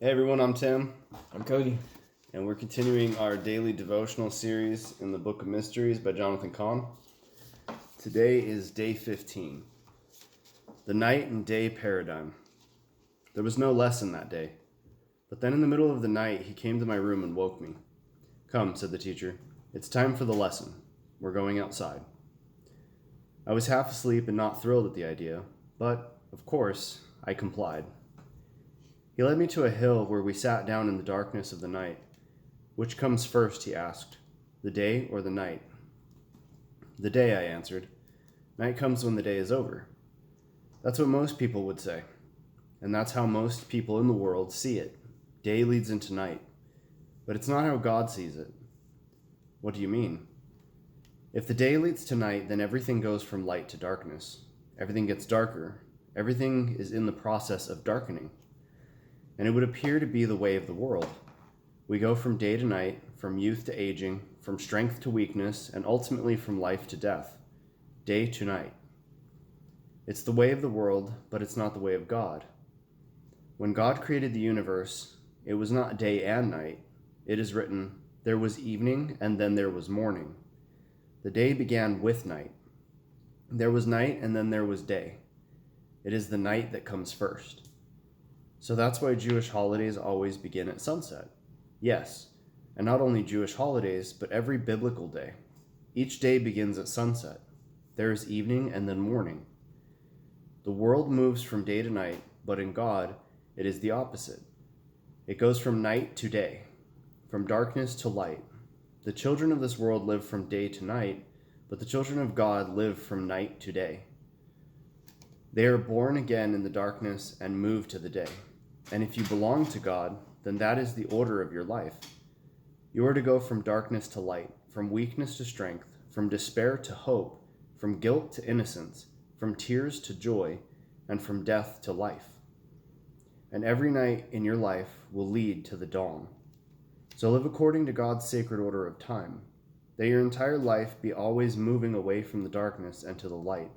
Hey everyone, I'm Tim, I'm Cody. and we're continuing our daily devotional series in the Book of Mysteries by Jonathan Cahn. Today is day 15, the night and day paradigm. There was no lesson that day, but then in the middle of the night he came to my room and woke me. "Come," said the teacher, "it's time for the lesson. We're going outside." I was half asleep and not thrilled at the idea, but, of course, I complied. He led me to a hill where we sat down in the darkness of the night. "Which comes first?" he asked. "The day or the night?" "The day," I answered. "Night comes when the day is over." That's what most people would say. And that's how most people in the world see it. Day leads into night. But it's not how God sees it. "What do you mean?" "If the day leads to night, then everything goes from light to darkness. Everything gets darker. Everything is in the process of darkening. And it would appear to be the way of the world. We go from day to night, from youth to aging, from strength to weakness, and ultimately from life to death. Day to night. It's the way of the world, but it's not the way of God. When God created the universe, it was not day and night. It is written, 'There was evening, and then there was morning.' The day began with night. There was night, and then there was day. It is the night that comes first. So that's why Jewish holidays always begin at sunset. Yes, and not only Jewish holidays, but every biblical day. Each day begins at sunset. There is evening and then morning. The world moves from day to night, but in God, it is the opposite. It goes from night to day, from darkness to light. The children of this world live from day to night, but the children of God live from night to day. They are born again in the darkness and move to the day. And if you belong to God, then that is the order of your life. You are to go from darkness to light, from weakness to strength, from despair to hope, from guilt to innocence, from tears to joy, and from death to life. And every night in your life will lead to the dawn. So live according to God's sacred order of time, that your entire life be always moving away from the darkness and to the light.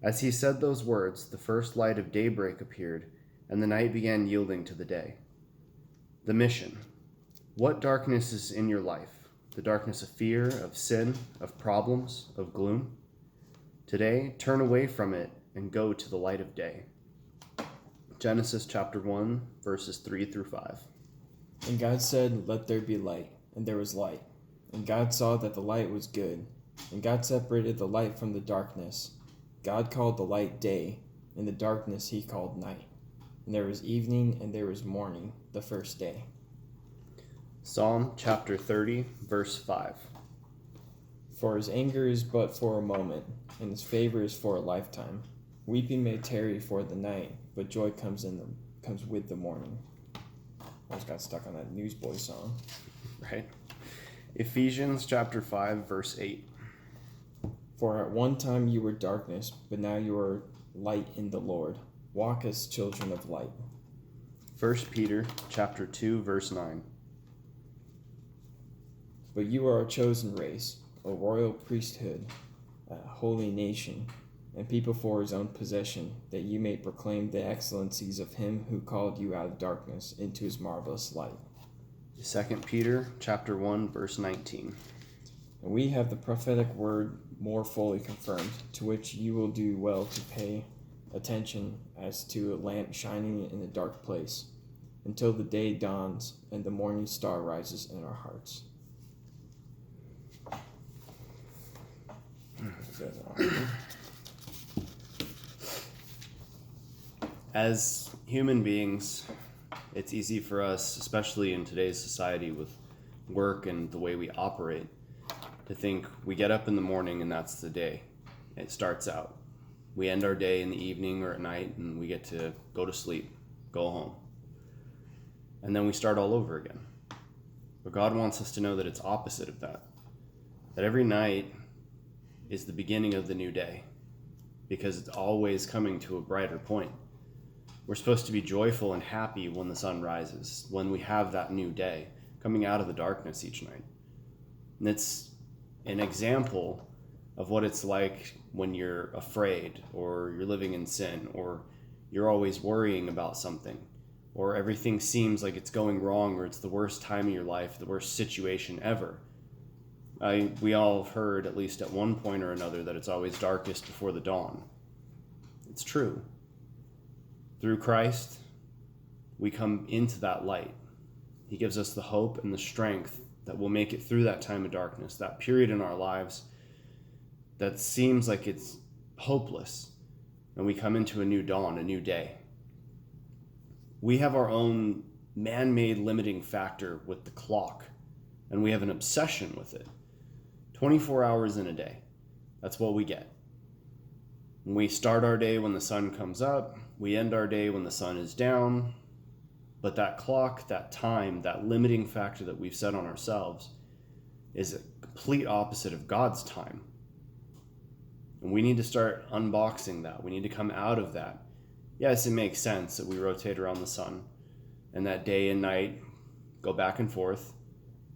As he said those words, the first light of daybreak appeared, and the night began yielding to the day. The mission. What darkness is in your life? The darkness of fear, of sin, of problems, of gloom? Today, turn away from it and go to the light of day. Genesis chapter 1, verses 3 through 5. And God said, "Let there be light," and there was light. And God saw that the light was good. And God separated the light from the darkness. God called the light day, and the darkness he called night. And there was evening and there was morning, the first day. Psalm chapter 30, verse 5. For his anger is but for a moment, and his favor is for a lifetime. Weeping may tarry for the night, but joy comes with the morning. I just got stuck on that Newsboy song. Right? Ephesians chapter 5, verse 8. For at one time you were darkness, but now you are light in the Lord. Walk as children of light. 1 Peter chapter 2, verse 9. But you are a chosen race, a royal priesthood, a holy nation, and people for his own possession, that you may proclaim the excellencies of him who called you out of darkness into his marvelous light. 2 Peter chapter 1, verse 19. And we have the prophetic word more fully confirmed, to which you will do well to pay attention as to a lamp shining in a dark place, until the day dawns and the morning star rises in our hearts. As human beings, it's easy for us, especially in today's society with work and the way we operate, to think we get up in the morning and that's the day. It starts out. We end our day in the evening or at night and we get to go to sleep, go home. And then we start all over again. But God wants us to know that it's opposite of that. That every night is the beginning of the new day, because it's always coming to a brighter point. We're supposed to be joyful and happy when the sun rises, when we have that new day coming out of the darkness each night. And it's an example of what it's like when you're afraid or you're living in sin or you're always worrying about something or everything seems like it's going wrong, or it's the worst time of your life, the worst situation ever. We all have heard, at least at one point or another, that it's always darkest before the dawn. It's true. Through Christ, we come into that light. He gives us the hope and the strength that will make it through that time of darkness, that period in our lives that seems like it's hopeless, and we come into a new dawn, a new day. We have our own man-made limiting factor with the clock, and we have an obsession with it. 24 hours in a day. That's what we get. We start our day when the sun comes up. We end our day when the sun is down. But that clock, that time, that limiting factor that we've set on ourselves is a complete opposite of God's time. And we need to start unboxing that. We need to come out of that. Yes, it makes sense that we rotate around the sun and that day and night go back and forth.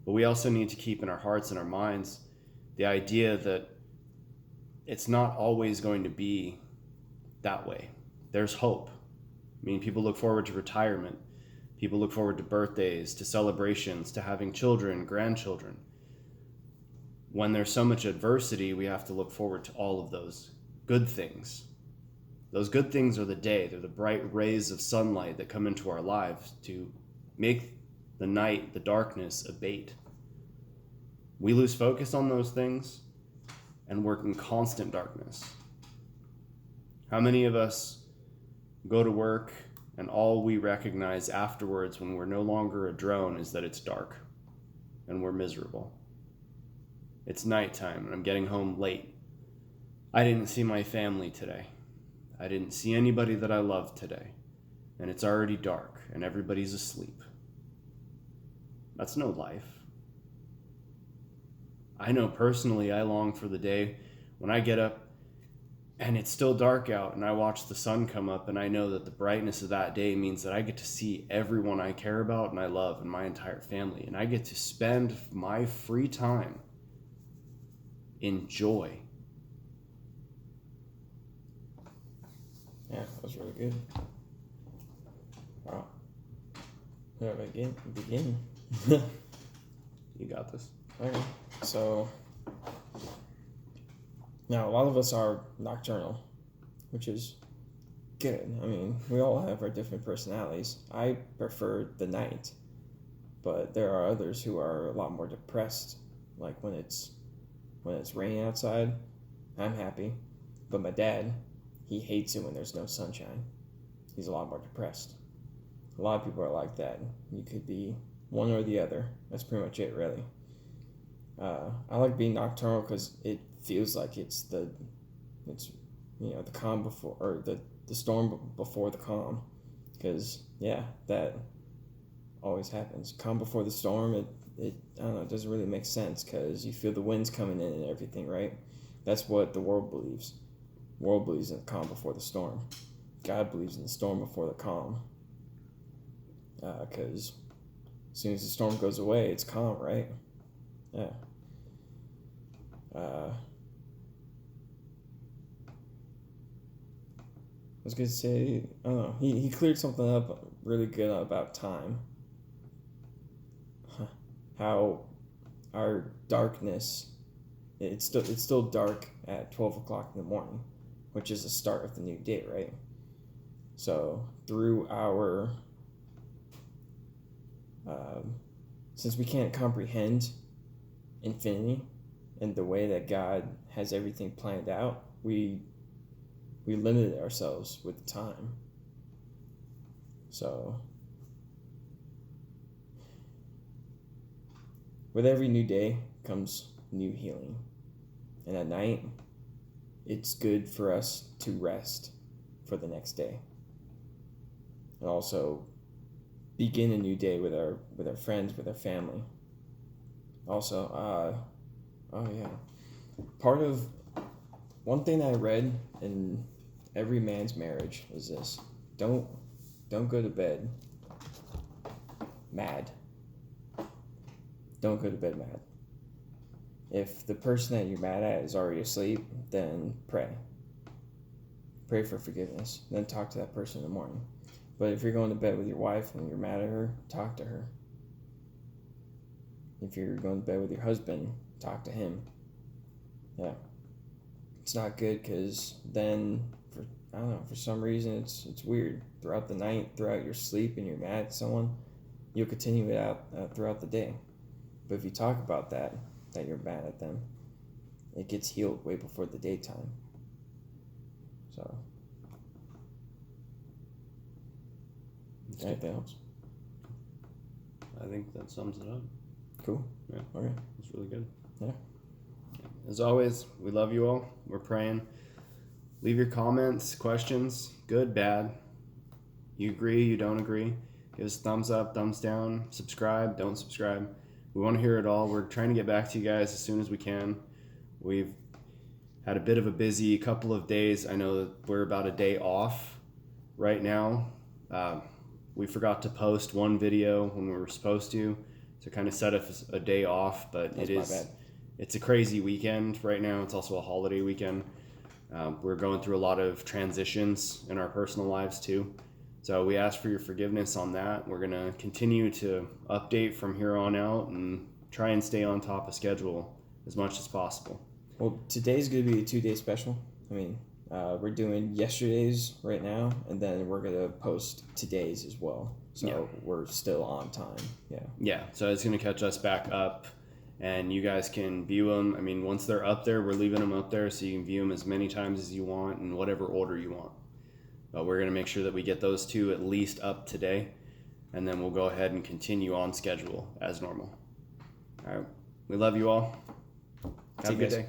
But we also need to keep in our hearts and our minds the idea that it's not always going to be that way. There's hope. I mean, people look forward to retirement. People look forward to birthdays, to celebrations, to having children, grandchildren. When there's so much adversity, we have to look forward to all of those good things. Those good things are the day. They're the bright rays of sunlight that come into our lives to make the night, the darkness, abate. We lose focus on those things and work in constant darkness. How many of us go to work and all we recognize afterwards when we're no longer a drone is that it's dark and we're miserable? It's nighttime and I'm getting home late. I didn't see my family today. I didn't see anybody that I loved today. And it's already dark and everybody's asleep. That's no life. I know personally I long for the day when I get up and it's still dark out and I watch the sun come up and I know that the brightness of that day means that I get to see everyone I care about and I love and my entire family. And I get to spend my free time in joy. Yeah, that was really good. Wow. Where do I begin? You got this. Okay, so now a lot of us are nocturnal, which is good. I mean, we all have our different personalities. I prefer the night, but there are others who are a lot more depressed. Like when it's raining outside, I'm happy, but my dad, he hates it when there's no sunshine. He's a lot more depressed. A lot of people are like that. You could be one or the other. That's pretty much it, really. I like being nocturnal because it feels like it's the calm before, or the storm before the calm. Because that always happens. Calm before the storm. It I don't know. It doesn't really make sense because you feel the winds coming in and everything, right? That's what the world believes. The world believes in the calm before the storm. God believes in the storm before the calm. Because as soon as the storm goes away, it's calm, right? Yeah. I was going to say, I don't know, he cleared something up really good about time. How our darkness, it's still dark at 12 o'clock in the morning, which is the start of the new day, right? So through our, since we can't comprehend infinity and the way that God has everything planned out, we limited ourselves with time. So with every new day comes new healing. And at night, it's good for us to rest for the next day. And also begin a new day with our friends, with our family. Also, one thing I read in every man's marriage is this: don't go to bed mad. Don't go to bed mad. If the person that you're mad at is already asleep, then pray. Pray for forgiveness. Then talk to that person in the morning. But if you're going to bed with your wife and you're mad at her, talk to her. If you're going to bed with your husband, talk to him. Yeah. It's not good because then, for some reason, it's weird. Throughout the night, throughout your sleep, and you're mad at someone, you'll continue it out throughout the day. But if you talk about that you're mad at them, it gets healed way before the daytime. So, anything else? I think that sums it up. Cool. Yeah. Okay. It's really good. Yeah. As always, we love you all. We're praying. Leave your comments, questions, good, bad. You agree, you don't agree. Give us a thumbs up, thumbs down, subscribe, don't subscribe. We want to hear it all. We're trying to get back to you guys as soon as we can. We've had a bit of a busy couple of days. I know that we're about a day off right now. We forgot to post one video when we were supposed to kind of set us a day off, but it's a crazy weekend right now. It's also a holiday weekend. We're going through a lot of transitions in our personal lives too. So we ask for your forgiveness on that. We're going to continue to update from here on out and try and stay on top of schedule as much as possible. Well, today's going to be a 2-day special. I mean, we're doing yesterday's right now, and then we're going to post today's as well. So we're still on time. Yeah. So it's going to catch us back up, and you guys can view them. I mean, once they're up there, we're leaving them up there so you can view them as many times as you want in whatever order you want. But we're going to make sure that we get those two at least up today, and then we'll go ahead and continue on schedule as normal. All right. We love you all. Have a good day.